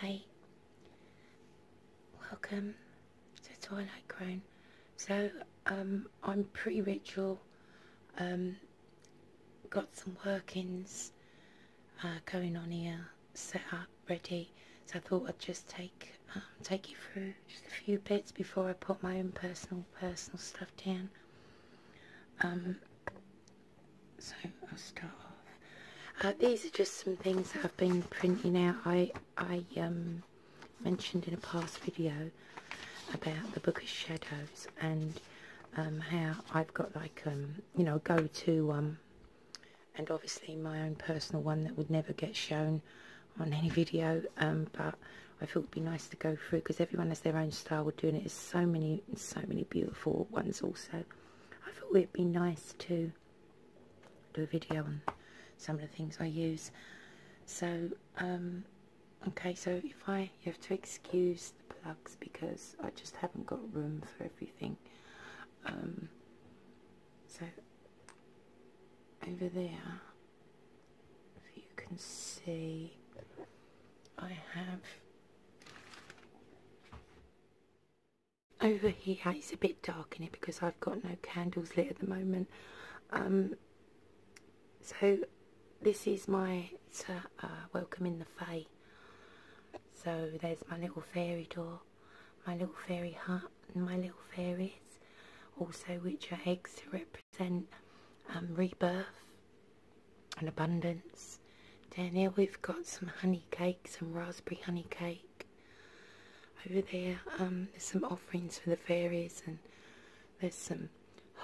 Hey, welcome to Twilight Crown. So, I'm pre-ritual, got some workings going on here, set up, ready. So I thought I'd just take you through just a few bits before I put my own personal stuff down. So I'll start off. These are just some things that I've been printing out. I mentioned in a past video about the Book of Shadows and how I've got like you know, a go-to and obviously my own personal one that would never get shown on any video, but I thought it'd be nice to go through because everyone has their own style of doing it. There's so many beautiful ones also. I thought it'd be nice to do a video on some of the things I use. So okay, so you have to excuse the plugs because I just haven't got room for everything. So over there, if you can see, I have over here, it's a bit dark in it because I've got no candles lit at the moment. So this is my welcome in the Fae. So there's my little fairy door, my little fairy hut, and my little fairies, also which are eggs to represent rebirth and abundance. Down here we've got some honey cake, some raspberry honey cake. Over there there's some offerings for the fairies, and there's some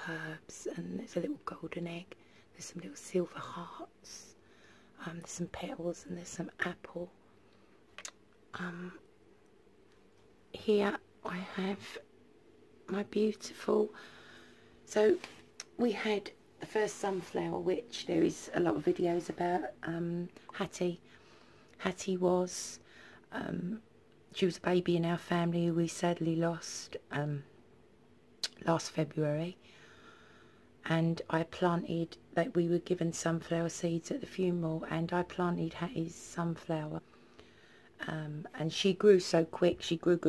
herbs, and there's a little golden egg, there's some little silver hearts, there's some petals, and there's some apple. Here I have my beautiful, so we had the first sunflower, which there is a lot of videos about. Hattie was, she was a baby in our family who we sadly lost last February, and I planted, like, we were given sunflower seeds at the funeral, and I planted Hattie's sunflower. And she grew so quick, she grew,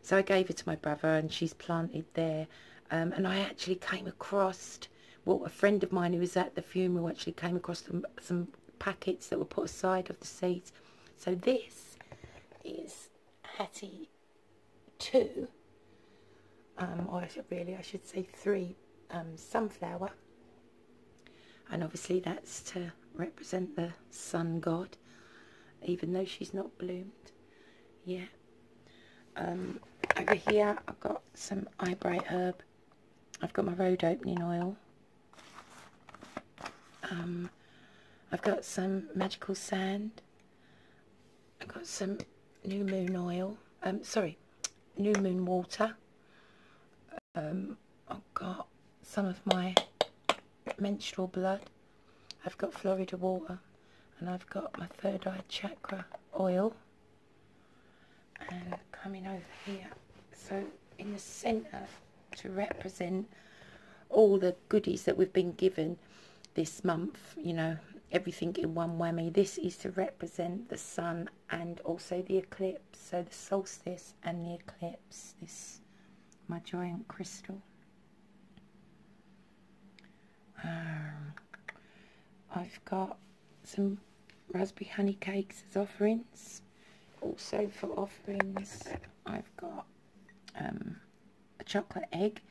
so I gave it to my brother and she's planted there. And I actually came across, well, a friend of mine who was at the funeral actually came across some packets that were put aside of the seeds. So this is Hattie 2, or really I should say 3, sunflower, and obviously that's to represent the sun god, even though she's not bloomed yet. Over here I've got some eyebright herb, I've got my road opening oil, I've got some magical sand, I've got some new moon oil, new moon water, I've got some of my menstrual blood, I've got Florida water, and I've got my third eye chakra oil. And coming over here, so in the centre, to represent all the goodies that we've been given this month, you know, everything in one whammy. This is to represent the sun and also the eclipse, so the solstice and the eclipse. This, my giant crystal. I've got some raspberry honey cakes as offerings. Also for offerings I've got a chocolate egg,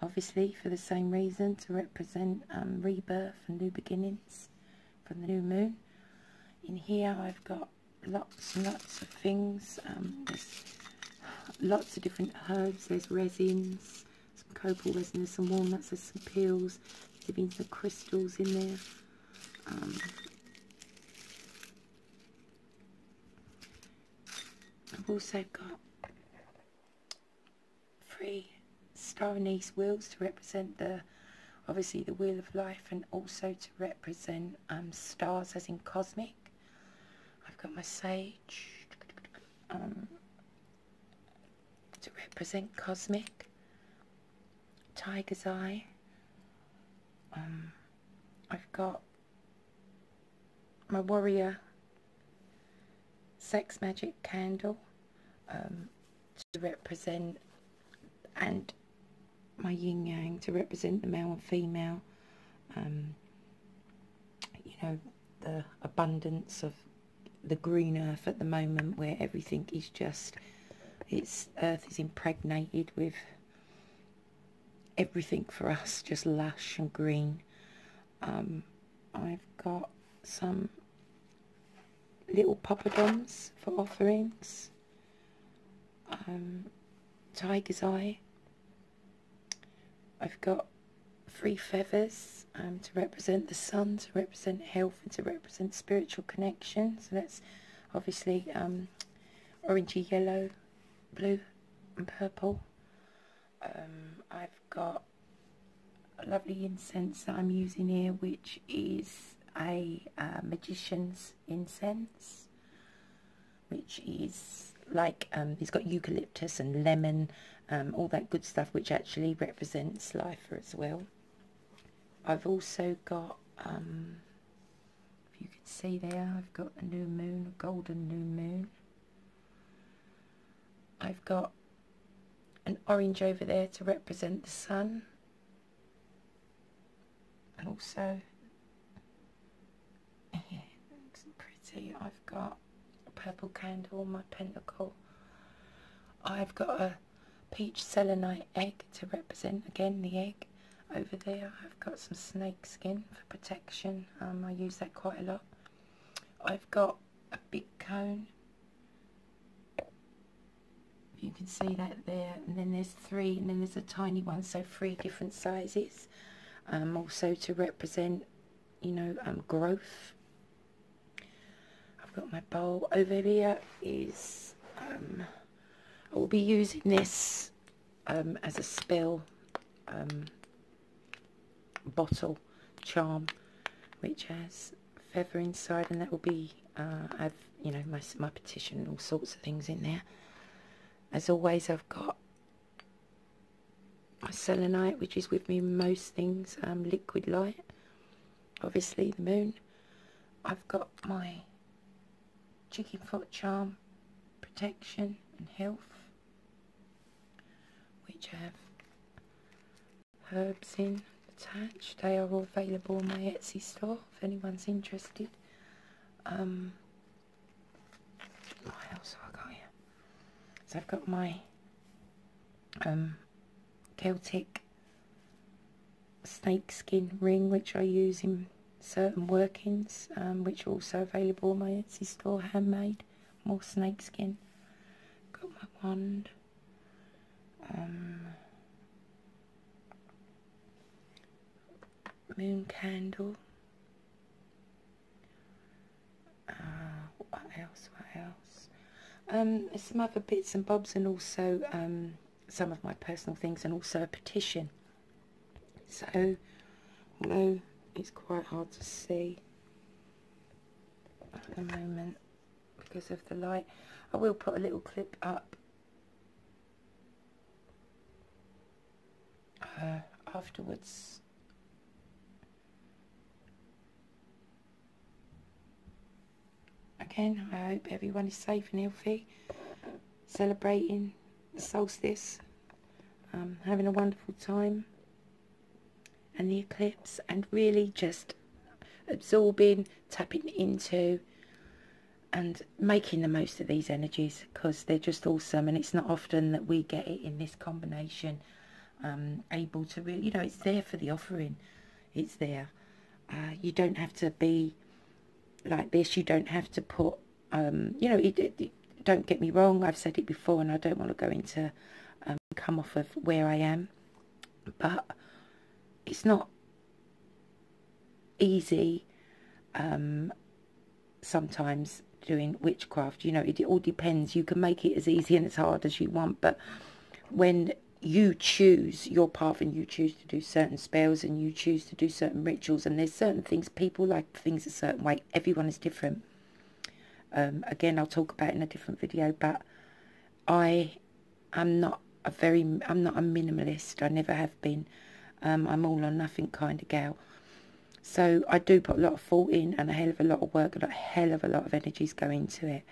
obviously for the same reason, to represent rebirth and new beginnings from the new moon. In here I've got lots and lots of things. There's lots of different herbs, there's resins, some copal resin, there's some walnuts, there's some peels, there's even some crystals in there. I've also got 3 star anise wheels to represent obviously the wheel of life, and also to represent stars as in cosmic. I've got my sage to represent cosmic, tiger's eye. I've got my warrior sex magic candle to represent, and my yin yang to represent the male and female, you know, the abundance of the green earth at the moment, where everything is just, earth is impregnated with everything for us, just lush and green. I've got some little poppadoms for offerings, tiger's eye. I've got 3 feathers to represent the sun, to represent health, and to represent spiritual connection. So that's obviously orangey yellow, blue and purple. I've got a lovely incense that I'm using here, which is a magician's incense, which is like, it's got eucalyptus and lemon, all that good stuff, which actually represents life as well. I've also got, if you can see there, I've got a new moon, a golden new moon. I've got an orange over there to represent the sun, and also, yeah, it looks pretty. I've got a purple candle on my pentacle. I've got a peach selenite egg to represent, again, the egg. Over there I've got some snake skin for protection. I use that quite a lot. I've got a big cone, you can see that there, and then there's 3, and then there's a tiny one, so 3 different sizes, also to represent, you know, growth. I've got my bowl. Over here is, I will be using this as a spell bottle charm, which has feather inside, and that will be, I've, you know, my petition and all sorts of things in there. As always, I've got my selenite, which is with me in most things, liquid light, obviously the moon. I've got my chicken foot charm, protection and health, which have herbs in attached. They are all available on my Etsy store if anyone's interested. What else have I got here? So I've got my Celtic snakeskin ring, which I use in certain workings, which are also available on my Etsy store, handmade, more snakeskin. Got my wand, moon candle, what else, there's some other bits and bobs, and also some of my personal things, and also a petition. So although it's quite hard to see at the moment because of the light, I will put a little clip up afterwards. Again, I hope everyone is safe and healthy, celebrating the solstice, having a wonderful time, and the eclipse, and really just absorbing, tapping into, and making the most of these energies, because they're just awesome, and it's not often that we get it in this combination, able to really, you know, it's there for the offering, it's there. You don't have to be like this, you don't have to put, you know, don't get me wrong, I've said it before, and I don't want to go into, come off of where I am, but it's not easy sometimes doing witchcraft, you know, it all depends. You can make it as easy and as hard as you want, but when you choose your path, and you choose to do certain spells, and you choose to do certain rituals, and there's certain things, people like things a certain way, everyone is different. Again, I'll talk about it in a different video, but I'm not a minimalist. I never have been. I'm all or nothing kind of gal. So I do put a lot of thought in, and a hell of a lot of work, and a hell of a lot of energies go into it.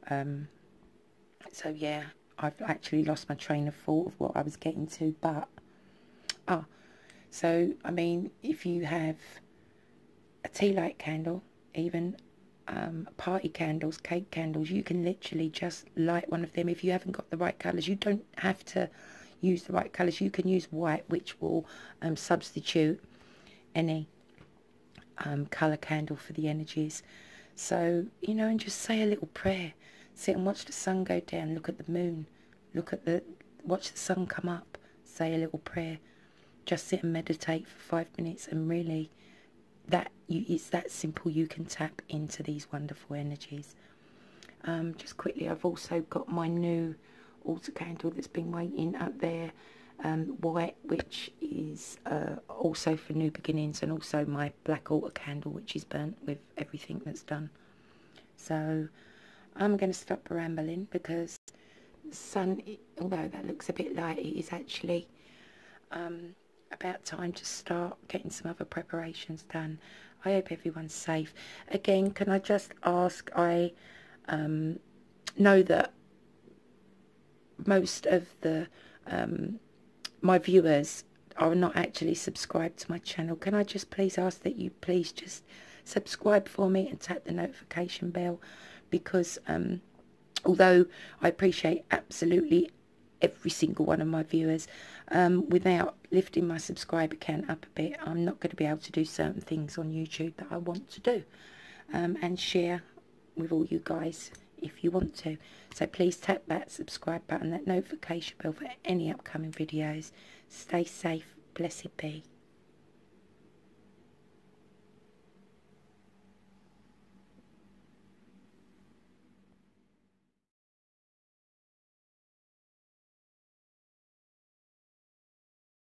So yeah, I've actually lost my train of thought of what I was getting to, but so I mean, if you have a tea light candle, even party candles, cake candles, you can literally just light one of them. If you haven't got the right colours, you don't have to use the right colours. You can use white, which will substitute any colour candle for the energies. So, you know, and just say a little prayer. Sit and watch the sun go down, look at the moon, watch the sun come up, say a little prayer. Just sit and meditate for 5 minutes, and really it's that simple. You can tap into these wonderful energies. Just quickly, I've also got my new altar candle that's been waiting up there, white, which is also for new beginnings, and also my black altar candle, which is burnt with everything that's done. So I'm going to stop rambling, because the sun, although that looks a bit light, it is actually about time to start getting some other preparations done. I hope everyone's safe. Again, can I just ask, I know that most of the my viewers are not actually subscribed to my channel. Can I just please ask that you please just subscribe for me and tap the notification bell, because although I appreciate absolutely every single one of my viewers, without lifting my subscriber count up a bit, I'm not going to be able to do certain things on YouTube that I want to do, and share with all you guys if you want to. So please tap that subscribe button, that notification bell for any upcoming videos. Stay safe, blessed be.